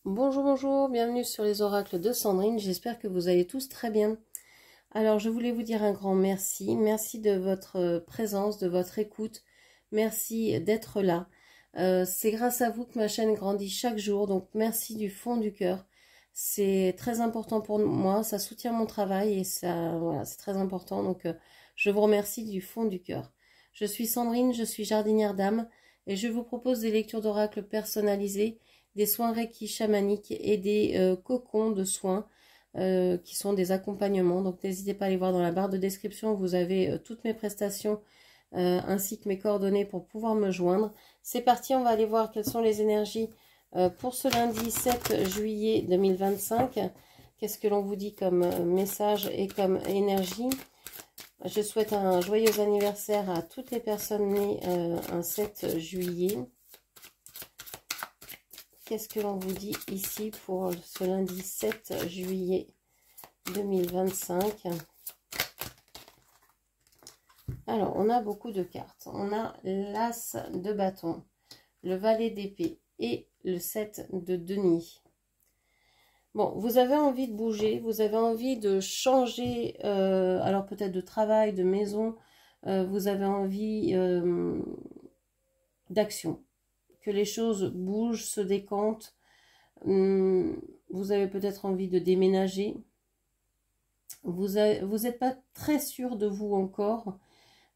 Bonjour, bonjour, bienvenue sur les oracles de Sandrine, j'espère que vous allez tous très bien. Alors, je voulais vous dire un grand merci, merci de votre présence, de votre écoute, merci d'être là. C'est grâce à vous que ma chaîne grandit chaque jour, donc merci du fond du cœur. C'est très important pour moi, ça soutient mon travail et ça, voilà, c'est très important, donc je vous remercie du fond du cœur. Je suis Sandrine, je suis jardinière d'âme et je vous propose des lectures d'oracles personnalisées, des soins Reiki chamaniques et des cocons de soins qui sont des accompagnements. Donc n'hésitez pas à aller voir dans la barre de description, vous avez toutes mes prestations ainsi que mes coordonnées pour pouvoir me joindre. C'est parti, on va aller voir quelles sont les énergies pour ce lundi 7 juillet 2025. Qu'est-ce que l'on vous dit comme message et comme énergie? Je souhaite un joyeux anniversaire à toutes les personnes nées un 7 juillet. Qu'est-ce que l'on vous dit ici pour ce lundi 7 juillet 2025? Alors, on a beaucoup de cartes. On a l'As de bâton, le valet d'épée et le 7 de denier. Bon, vous avez envie de bouger, vous avez envie de changer, alors peut-être de travail, de maison, vous avez envie d'action. Que les choses bougent, se décantent. Vous avez peut-être envie de déménager. Vous n'êtes pas très sûr de vous encore.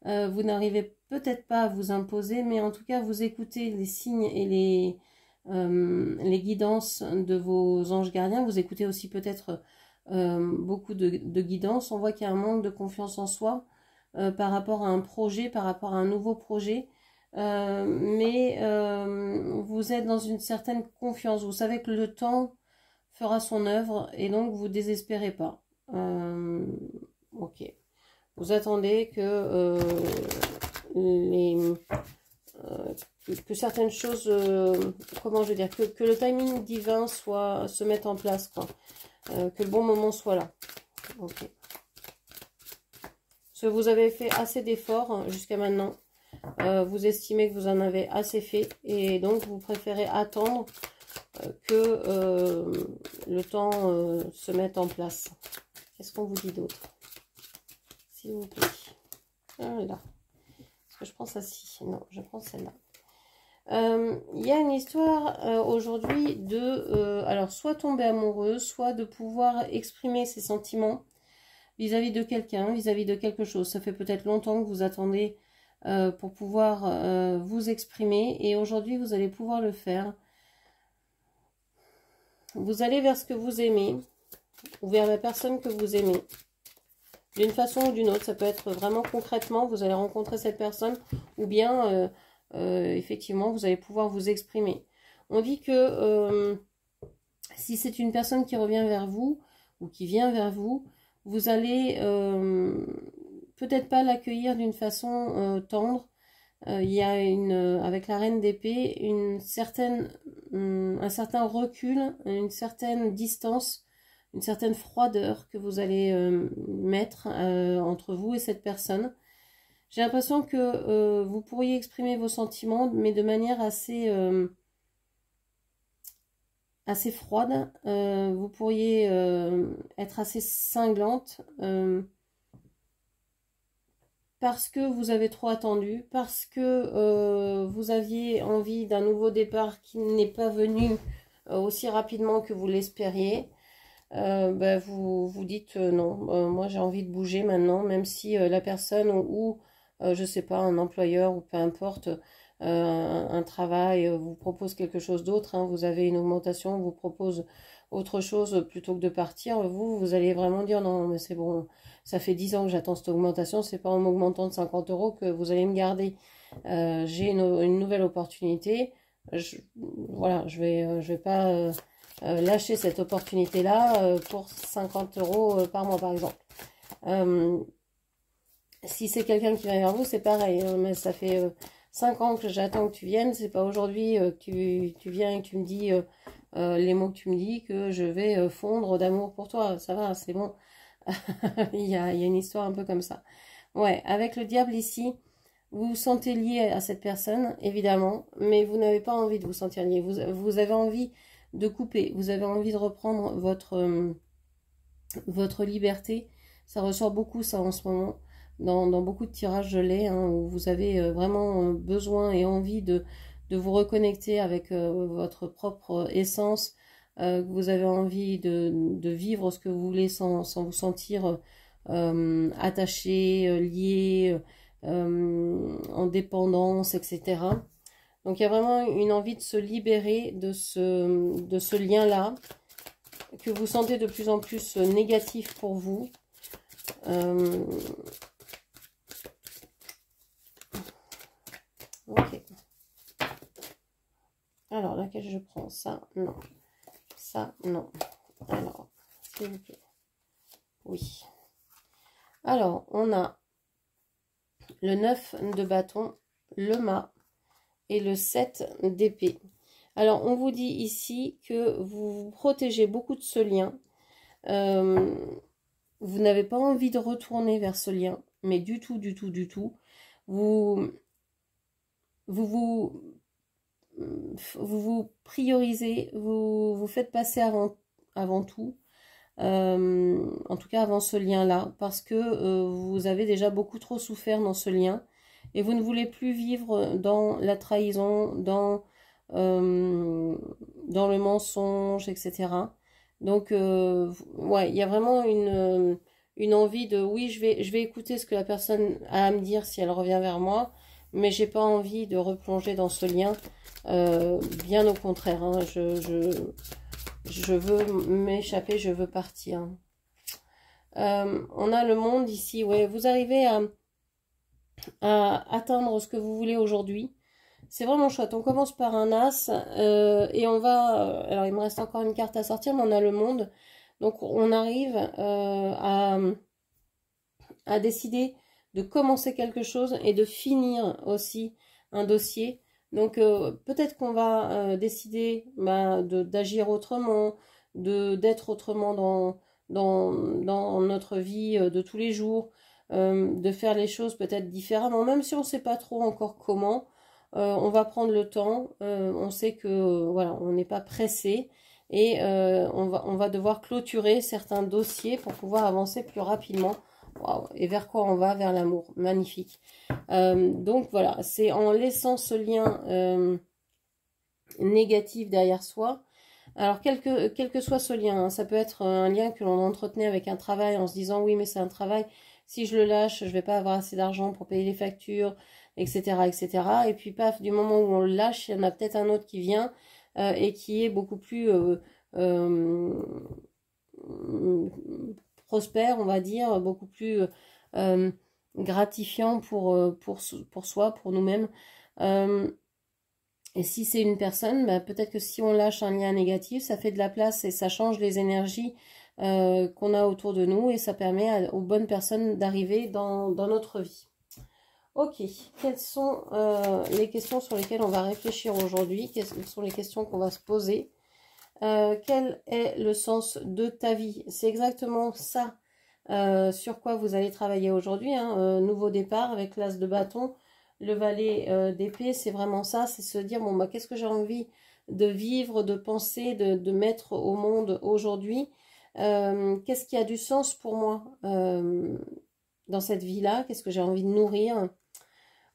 Vous n'arrivez peut-être pas à vous imposer, mais en tout cas, vous écoutez les signes et les guidances de vos anges gardiens. Vous écoutez aussi peut-être beaucoup de guidance. On voit qu'il y a un manque de confiance en soi par rapport à un projet, par rapport à un nouveau projet. Mais vous êtes dans une certaine confiance. Vous savez que le temps fera son œuvre et donc vous désespérez pas. Ok. Vous attendez que que certaines choses, comment je veux dire, que le timing divin se mette en place, quoi. Que le bon moment soit là. Ok. Parce que vous avez fait assez d'efforts jusqu'à maintenant. Vous estimez que vous en avez assez fait et donc vous préférez attendre que le temps se mette en place. Qu'est-ce qu'on vous dit d'autre, s'il vous plaît? Ah, là. Est-ce que je prends celle-ci? Non, je prends celle-là. Il y a une histoire aujourd'hui de alors soit tomber amoureux, soit de pouvoir exprimer ses sentiments vis-à-vis de quelqu'un, vis-à-vis de quelque chose. Ça fait peut-être longtemps que vous attendez pour pouvoir vous exprimer et aujourd'hui vous allez pouvoir le faire. Vous allez vers ce que vous aimez ou vers la personne que vous aimez d'une façon ou d'une autre. Ça peut être vraiment concrètement, vous allez rencontrer cette personne ou bien effectivement vous allez pouvoir vous exprimer. On dit que si c'est une personne qui revient vers vous ou qui vient vers vous, vous allez peut-être pas l'accueillir d'une façon tendre. Il y a avec la reine d'épée un certain recul, une certaine distance, une certaine froideur que vous allez mettre entre vous et cette personne. J'ai l'impression que vous pourriez exprimer vos sentiments, mais de manière assez froide. Vous pourriez être assez cinglante parce que vous avez trop attendu, parce que vous aviez envie d'un nouveau départ qui n'est pas venu aussi rapidement que vous l'espériez. Vous vous dites non, moi j'ai envie de bouger maintenant, même si la personne ou je sais pas, un employeur ou peu importe, un travail vous propose quelque chose d'autre, hein, vous avez une augmentation, vous propose autre chose plutôt que de partir, vous allez vraiment dire non mais c'est bon, ça fait 10 ans que j'attends cette augmentation, c'est pas en m'augmentant de 50 € que vous allez me garder. J'ai une nouvelle opportunité, voilà, je vais pas lâcher cette opportunité là pour 50 € par mois par exemple. Si c'est quelqu'un qui vient vers vous, c'est pareil, hein, mais ça fait 5 ans que j'attends que tu viennes, c'est pas aujourd'hui que tu viens et que tu me dis les mots que tu me dis que je vais fondre d'amour pour toi, ça va, c'est bon. il y a une histoire un peu comme ça. Ouais, avec le diable ici, vous vous sentez lié à cette personne, évidemment, mais vous n'avez pas envie de vous sentir lié. Vous avez envie de couper. Vous avez envie de reprendre votre liberté. Ça ressort beaucoup ça en ce moment. Dans beaucoup de tirages je l'ai, hein, où vous avez vraiment besoin et envie de vous reconnecter avec votre propre essence, que vous avez envie de vivre ce que vous voulez sans vous sentir attaché, lié, en dépendance, etc. Donc il y a vraiment une envie de se libérer de ce lien-là, que vous sentez de plus en plus négatif pour vous. Ok. Alors, laquelle je prends? Ça, non. Ça, non. Alors, s'il vous plaît. Oui. Alors, on a le 9 de bâton, le mât et le 7 d'épée. Alors, on vous dit ici que vous vous protégez beaucoup de ce lien. Vous n'avez pas envie de retourner vers ce lien, mais du tout, du tout, du tout. Vous priorisez, vous faites passer avant tout, en tout cas avant ce lien-là, parce que vous avez déjà beaucoup trop souffert dans ce lien, et vous ne voulez plus vivre dans la trahison, dans le mensonge, etc. Donc, ouais, il y a vraiment une envie de, oui, je vais écouter ce que la personne a à me dire si elle revient vers moi, mais j'ai pas envie de replonger dans ce lien. Bien au contraire, hein, je veux m'échapper, je veux partir. On a le monde ici, ouais, vous arrivez à atteindre ce que vous voulez aujourd'hui. C'est vraiment chouette. On commence par un as et on va... alors, il me reste encore une carte à sortir, mais on a le monde. Donc, on arrive à décider de commencer quelque chose et de finir aussi un dossier. Donc, peut-être qu'on va décider d'agir autrement, d'être autrement dans notre vie de tous les jours, de faire les choses peut-être différemment, même si on ne sait pas trop encore comment. On va prendre le temps, on sait que voilà, on n'est pas pressé et on va devoir clôturer certains dossiers pour pouvoir avancer plus rapidement. Wow. Et vers quoi on va? Vers l'amour. Magnifique. Donc voilà, c'est en laissant ce lien négatif derrière soi. Alors quel que soit ce lien, hein, ça peut être un lien que l'on entretenait avec un travail en se disant oui mais c'est un travail, si je le lâche je vais pas avoir assez d'argent pour payer les factures, etc., etc. Et puis paf, du moment où on le lâche, il y en a peut-être un autre qui vient et qui est beaucoup plus prospère, on va dire, beaucoup plus gratifiant pour soi, pour nous-mêmes. Et si c'est une personne, peut-être que si on lâche un lien négatif, ça fait de la place et ça change les énergies qu'on a autour de nous et ça permet aux bonnes personnes d'arriver dans notre vie. Ok, quelles sont les questions sur lesquelles on va réfléchir aujourd'hui? Quelles sont les questions qu'on va se poser? Quel est le sens de ta vie? C'est exactement ça sur quoi vous allez travailler aujourd'hui, hein, nouveau départ avec l'as de bâton, le valet d'épée, c'est vraiment ça, c'est se dire, bon, qu'est-ce que j'ai envie de vivre, de penser, de mettre au monde aujourd'hui, qu'est-ce qui a du sens pour moi dans cette vie-là, qu'est-ce que j'ai envie de nourrir,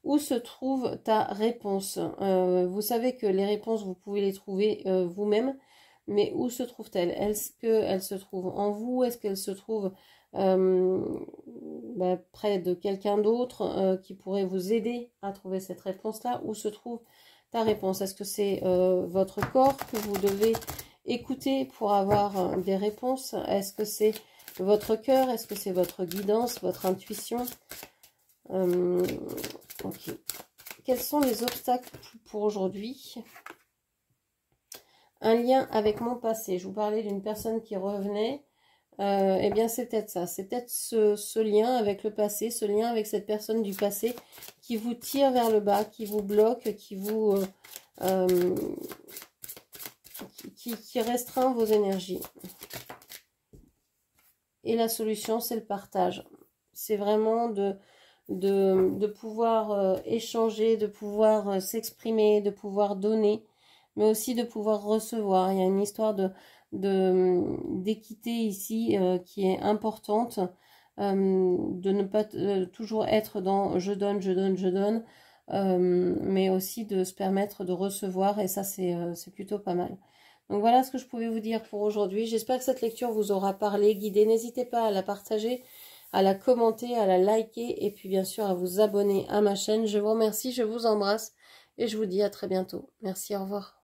où se trouve ta réponse? Vous savez que les réponses, vous pouvez les trouver vous-même, mais où se trouve-t-elle? Est-ce qu'elle se trouve en vous? Est-ce qu'elle se trouve près de quelqu'un d'autre qui pourrait vous aider à trouver cette réponse-là? Où se trouve ta réponse? Est-ce que c'est votre corps que vous devez écouter pour avoir des réponses? Est-ce que c'est votre cœur? Est-ce que c'est votre guidance, votre intuition? Ok. Quels sont les obstacles pour aujourd'hui? Un lien avec mon passé. Je vous parlais d'une personne qui revenait. Eh bien, c'est peut-être ça. C'est peut-être ce lien avec le passé, ce lien avec cette personne du passé qui vous tire vers le bas, qui vous bloque, qui restreint vos énergies. Et la solution, c'est le partage. C'est vraiment de pouvoir échanger, de pouvoir s'exprimer, de pouvoir donner, mais aussi de pouvoir recevoir. Il y a une histoire d'équité ici qui est importante, de ne pas toujours être dans je donne, je donne, je donne, mais aussi de se permettre de recevoir, et ça c'est plutôt pas mal. Donc voilà ce que je pouvais vous dire pour aujourd'hui. J'espère que cette lecture vous aura parlé, guidé. N'hésitez pas à la partager, à la commenter, à la liker et puis bien sûr à vous abonner à ma chaîne. Je vous remercie, je vous embrasse et je vous dis à très bientôt. Merci, au revoir.